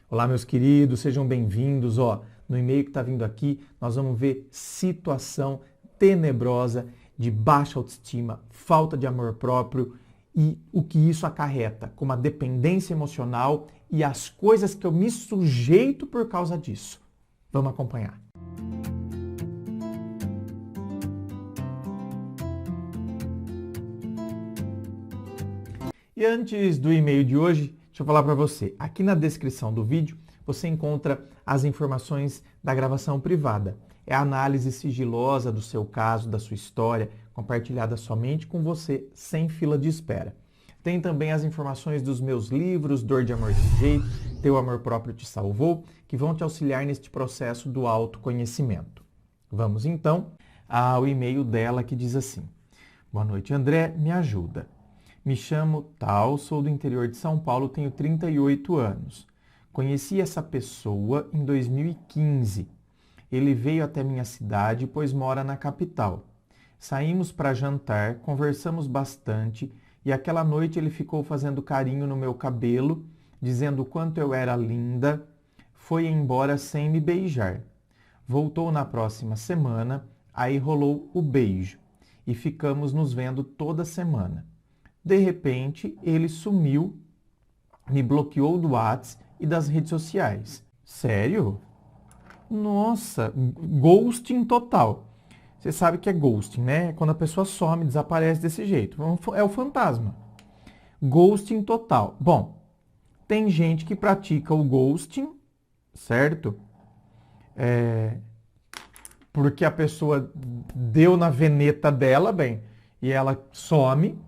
Olá, meus queridos, sejam bem-vindos. No e-mail que está vindo aqui, nós vamos ver situação tenebrosa de baixa autoestima, falta de amor próprio e o que isso acarreta, como a dependência emocional e as coisas que eu me sujeito por causa disso. Vamos acompanhar. E antes do e-mail de hoje, deixa eu falar para você. Aqui na descrição do vídeo, você encontra as informações da gravação privada. É a análise sigilosa do seu caso, da sua história, compartilhada somente com você, sem fila de espera. Tem também as informações dos meus livros, Dor de Amor de Jeito, Teu Amor Próprio Te Salvou, que vão te auxiliar neste processo do autoconhecimento. Vamos então ao e-mail dela que diz assim: Boa noite, André, me ajuda. Me chamo tal, sou do interior de São Paulo, tenho 38 anos. Conheci essa pessoa em 2015. Ele veio até minha cidade, pois mora na capital. Saímos para jantar, conversamos bastante e aquela noite ele ficou fazendo carinho no meu cabelo, dizendo o quanto eu era linda. Foi embora sem me beijar. Voltou na próxima semana, aí rolou o beijo e ficamos nos vendo toda semana. De repente, ele sumiu, me bloqueou do WhatsApp e das redes sociais. Sério? Nossa, ghosting total. Você sabe que é ghosting, né? Quando a pessoa some, desaparece desse jeito. É o fantasma. Ghosting total. Bom, tem gente que pratica o ghosting, certo? Porque a pessoa deu na veneta dela, bem, e ela some.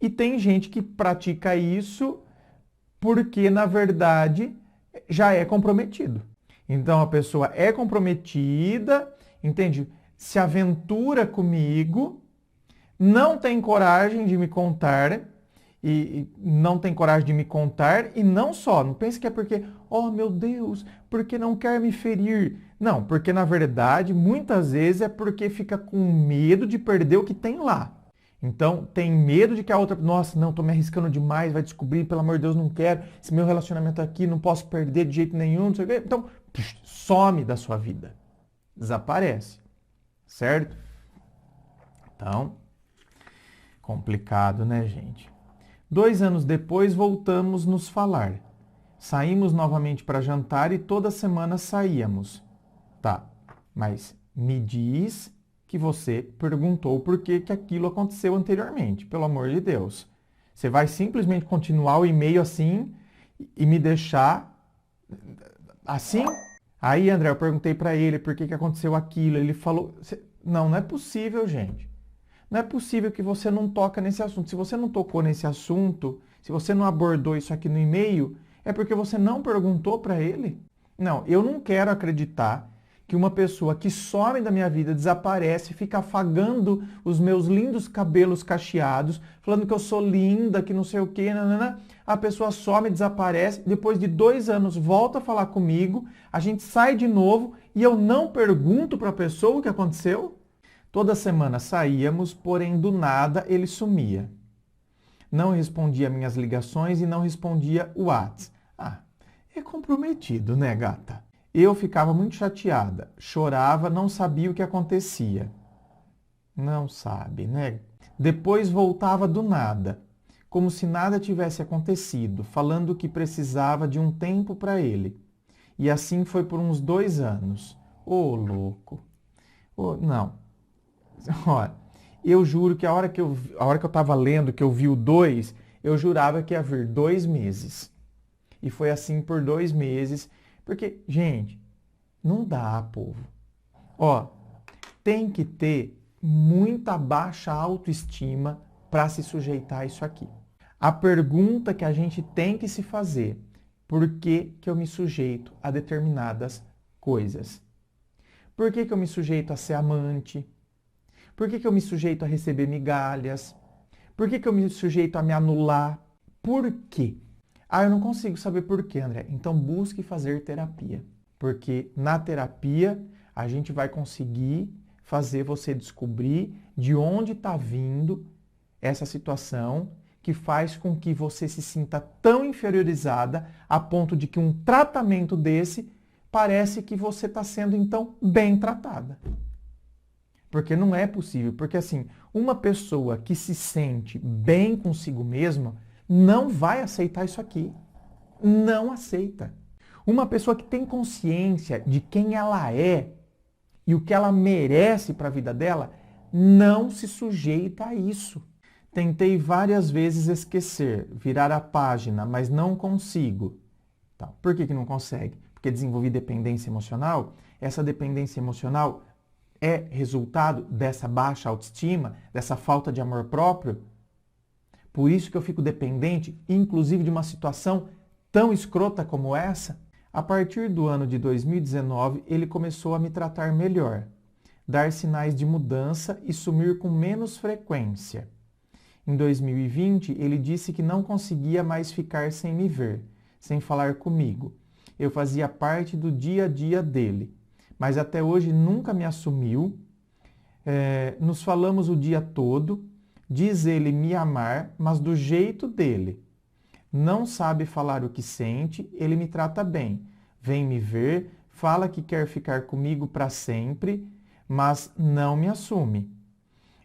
E tem gente que pratica isso porque, na verdade, já é comprometido. Então, a pessoa é comprometida, entende? Se aventura comigo, não tem coragem de me contar, e não tem coragem de me contar, e não só, não pense que é porque, oh meu Deus, porque não quer me ferir. Não, porque, na verdade, muitas vezes é porque fica com medo de perder o que tem lá. Então, tem medo de que a outra... Nossa, não, tô me arriscando demais, vai descobrir, pelo amor de Deus, não quero. Esse meu relacionamento aqui, não posso perder de jeito nenhum, não sei o quê. Então, some da sua vida. Desaparece. Certo? Então, complicado, né, gente? 2 anos depois, voltamos nos falar. Saímos novamente para jantar e toda semana saíamos. Tá, mas me diz... que você perguntou por que aquilo aconteceu anteriormente, pelo amor de Deus. Você vai simplesmente continuar o e-mail assim e me deixar assim? Aí, André, eu perguntei para ele por que aconteceu aquilo. Ele falou, não é possível, gente. Não é possível que você não toca nesse assunto. Se você não tocou nesse assunto, se você não abordou isso aqui no e-mail, é porque você não perguntou para ele. Não, eu não quero acreditar que uma pessoa que some da minha vida, desaparece, fica afagando os meus lindos cabelos cacheados, falando que eu sou linda, que não sei o quê, nanana. A pessoa some, desaparece, depois de 2 anos volta a falar comigo, a gente sai de novo e eu não pergunto para a pessoa o que aconteceu. Toda semana saíamos, porém do nada ele sumia. Não respondia minhas ligações e não respondia o WhatsApp. É comprometido, né, gata? Eu ficava muito chateada, chorava, não sabia o que acontecia. Não sabe, né? Depois voltava do nada, como se nada tivesse acontecido, falando que precisava de um tempo para ele. E assim foi por uns 2 anos. Ô, louco. Não. Olha, eu juro que a hora que eu estava lendo, que eu vi o 2, eu jurava que ia vir 2 meses. E foi assim por 2 meses. Porque, gente, não dá, povo. Tem que ter muita baixa autoestima para se sujeitar a isso aqui. A pergunta que a gente tem que se fazer, por que eu me sujeito a determinadas coisas? Por que eu me sujeito a ser amante? Por que eu me sujeito a receber migalhas? Por que eu me sujeito a me anular? Por quê? Eu não consigo saber por quê, André. Então busque fazer terapia. Porque na terapia a gente vai conseguir fazer você descobrir de onde está vindo essa situação que faz com que você se sinta tão inferiorizada a ponto de que um tratamento desse parece que você está sendo, então, bem tratada. Porque não é possível. Porque, assim, uma pessoa que se sente bem consigo mesma não vai aceitar isso aqui. Não aceita. Uma pessoa que tem consciência de quem ela é e o que ela merece para a vida dela, não se sujeita a isso. Tentei várias vezes esquecer, virar a página, mas não consigo. Tá. Por que não consegue? Porque desenvolvi dependência emocional. Essa dependência emocional é resultado dessa baixa autoestima, dessa falta de amor próprio. Por isso que eu fico dependente, inclusive de uma situação tão escrota como essa. A partir do ano de 2019, ele começou a me tratar melhor, dar sinais de mudança e sumir com menos frequência. Em 2020, ele disse que não conseguia mais ficar sem me ver, sem falar comigo. Eu fazia parte do dia a dia dele, mas até hoje nunca me assumiu. Nos falamos o dia todo, diz ele me amar, mas do jeito dele. Não sabe falar o que sente, ele me trata bem. Vem me ver, fala que quer ficar comigo para sempre, mas não me assume.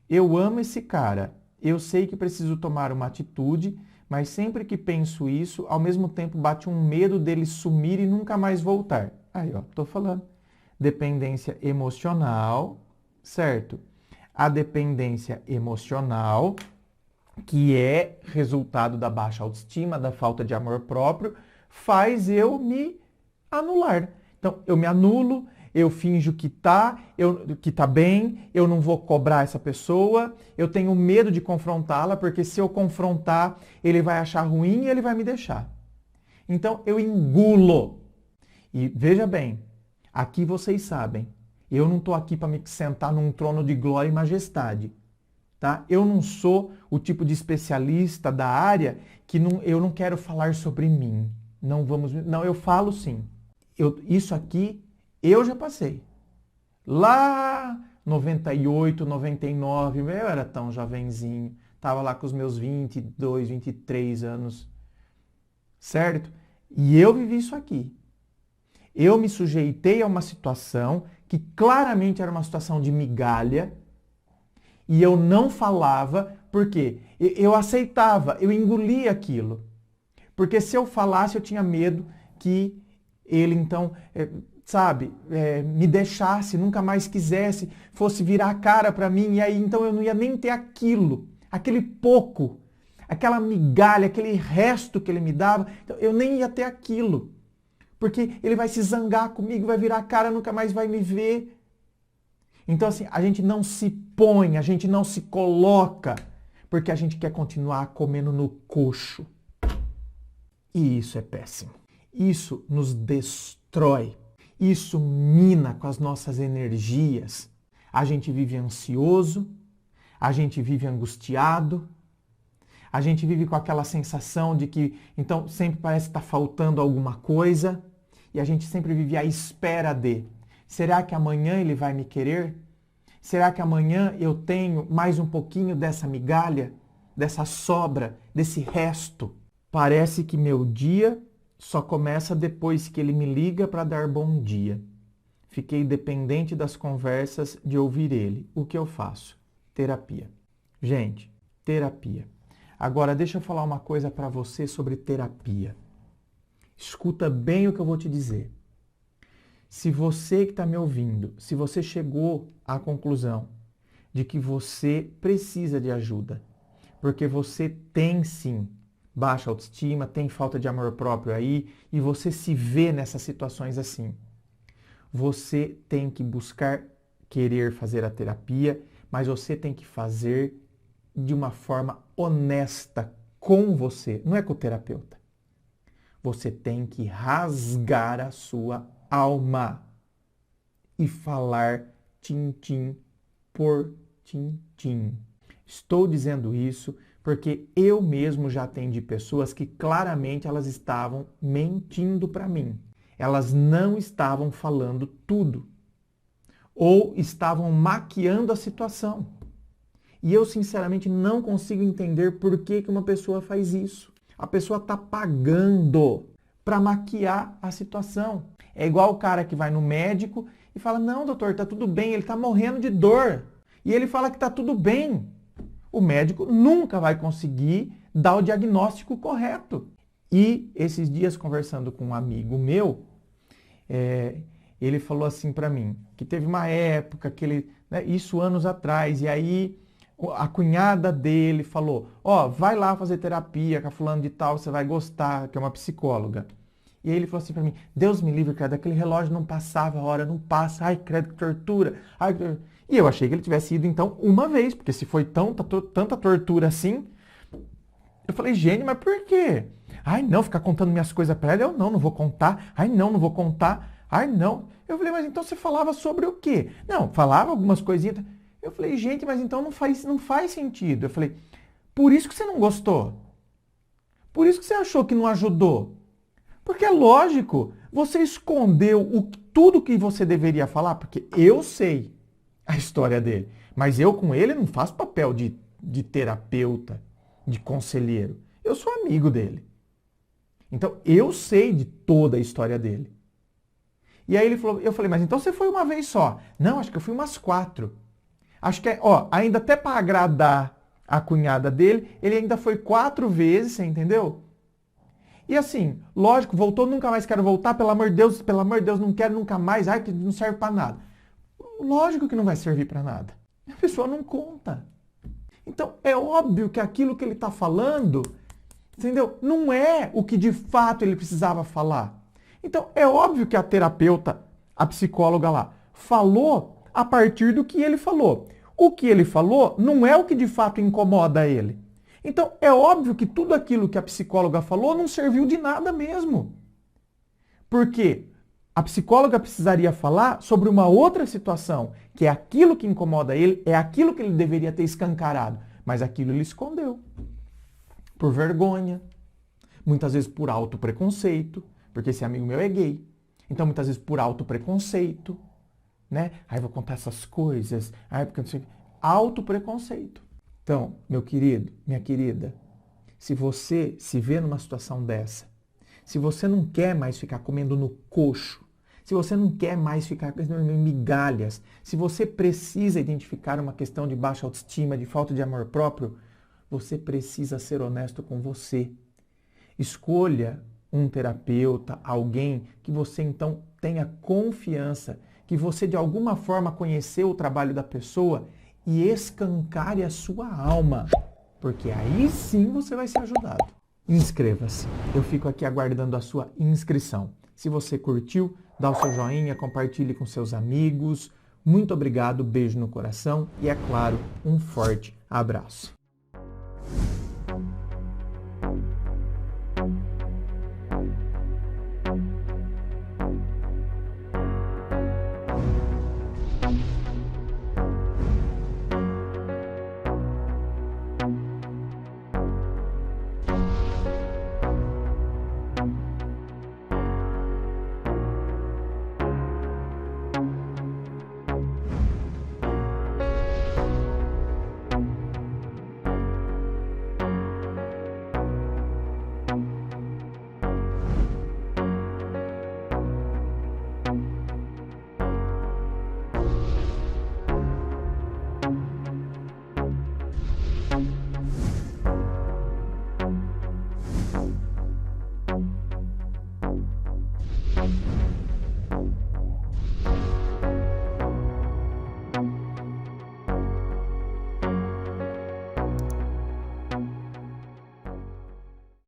Eu amo esse cara. Eu sei que preciso tomar uma atitude, mas sempre que penso isso, ao mesmo tempo bate um medo dele sumir e nunca mais voltar. Aí, ó, tô falando. Dependência emocional, certo? A dependência emocional, que é resultado da baixa autoestima, da falta de amor próprio, faz eu me anular. Então, eu me anulo, eu finjo que tá bem, eu não vou cobrar essa pessoa, eu tenho medo de confrontá-la, porque se eu confrontar, ele vai achar ruim e ele vai me deixar. Então, eu engulo. E veja bem, aqui vocês sabem, eu não estou aqui para me sentar num trono de glória e majestade. Tá? Eu não sou o tipo de especialista da área que eu não quero falar sobre mim. Não, eu falo sim. Isso aqui eu já passei. Lá 98, 99, eu era tão jovenzinho, estava lá com os meus 22, 23 anos, certo? E eu vivi isso aqui. Eu me sujeitei a uma situação que claramente era uma situação de migalha, e eu não falava, porque eu aceitava, eu engolia aquilo. Porque se eu falasse, eu tinha medo que ele, então, me deixasse, nunca mais quisesse, fosse virar a cara para mim, e aí então eu não ia nem ter aquilo, aquele pouco, aquela migalha, aquele resto que ele me dava, então eu nem ia ter aquilo. Porque ele vai se zangar comigo, vai virar a cara, nunca mais vai me ver. Então, assim, a gente não se põe, a gente não se coloca, porque a gente quer continuar comendo no coxo. E isso é péssimo. Isso nos destrói. Isso mina com as nossas energias. A gente vive ansioso, a gente vive angustiado, a gente vive com aquela sensação de que, então, sempre parece estar faltando alguma coisa, e a gente sempre vive à espera de: será que amanhã ele vai me querer? Será que amanhã eu tenho mais um pouquinho dessa migalha, dessa sobra, desse resto? Parece que meu dia só começa depois que ele me liga para dar bom dia. Fiquei dependente das conversas de ouvir ele. O que eu faço? Terapia. Gente, terapia. Agora, deixa eu falar uma coisa para você sobre terapia. Escuta bem o que eu vou te dizer. Se você que está me ouvindo, se você chegou à conclusão de que você precisa de ajuda, porque você tem sim baixa autoestima, tem falta de amor próprio aí, e você se vê nessas situações assim, você tem que buscar querer fazer a terapia, mas você tem que fazer de uma forma honesta com você, não é com o terapeuta. Você tem que rasgar a sua alma e falar tintim por tintim. Estou dizendo isso porque eu mesmo já atendi pessoas que claramente elas estavam mentindo para mim. Elas não estavam falando tudo ou estavam maquiando a situação. E eu, sinceramente, não consigo entender por que uma pessoa faz isso. A pessoa está pagando para maquiar a situação. É igual o cara que vai no médico e fala, não, doutor, tá tudo bem, ele está morrendo de dor. E ele fala que tá tudo bem. O médico nunca vai conseguir dar o diagnóstico correto. E esses dias, conversando com um amigo meu, ele falou assim para mim, que teve uma época que ele, né, isso anos atrás, e aí a cunhada dele falou, vai lá fazer terapia com a fulano de tal, você vai gostar, que é uma psicóloga. E aí ele falou assim para mim, Deus me livre, credo, aquele relógio não passava, a hora não passa, ai, credo, que tortura. Ai, que tortura. E eu achei que ele tivesse ido, então, uma vez, porque se foi tanta tortura assim, eu falei, gente, mas por quê? Ai, não, ficar contando minhas coisas para ela, eu não vou contar. Ai, não vou contar. Ai, não. Eu falei, mas então você falava sobre o quê? Não, falava algumas coisinhas. Eu falei, gente, mas então não faz sentido. Eu falei, por isso que você não gostou. Por isso que você achou que não ajudou. Porque é lógico, você escondeu tudo que você deveria falar, porque eu sei a história dele. Mas eu com ele não faço papel de terapeuta, de conselheiro. Eu sou amigo dele. Então, eu sei de toda a história dele. E aí eu falei, mas então você foi uma vez só? Não, acho que eu fui umas 4. Acho que, ainda até para agradar a cunhada dele, ele ainda foi 4 vezes, você entendeu? E assim, lógico, voltou, nunca mais quero voltar, pelo amor de Deus, não quero nunca mais, ai, que não serve para nada. Lógico que não vai servir para nada. A pessoa não conta. Então, é óbvio que aquilo que ele está falando, entendeu? Não é o que de fato ele precisava falar. Então, é óbvio que a terapeuta, a psicóloga lá, falou a partir do que ele falou. O que ele falou não é o que de fato incomoda ele. Então, é óbvio que tudo aquilo que a psicóloga falou não serviu de nada mesmo. Porque a psicóloga precisaria falar sobre uma outra situação, que é aquilo que incomoda ele, é aquilo que ele deveria ter escancarado. Mas aquilo ele escondeu. Por vergonha, muitas vezes por autopreconceito, porque esse amigo meu é gay. Então, muitas vezes por autopreconceito, né? Aí vou contar essas coisas, porque não sei. Autopreconceito. Então, meu querido, minha querida, se você se vê numa situação dessa, se você não quer mais ficar comendo no coxo, se você não quer mais ficar comendo migalhas, se você precisa identificar uma questão de baixa autoestima, de falta de amor próprio, você precisa ser honesto com você. Escolha um terapeuta, alguém que você então tenha confiança, que você de alguma forma conheceu o trabalho da pessoa e escancare a sua alma, porque aí sim você vai ser ajudado. Inscreva-se. Eu fico aqui aguardando a sua inscrição. Se você curtiu, dá o seu joinha, compartilhe com seus amigos. Muito obrigado, beijo no coração e, é claro, um forte abraço.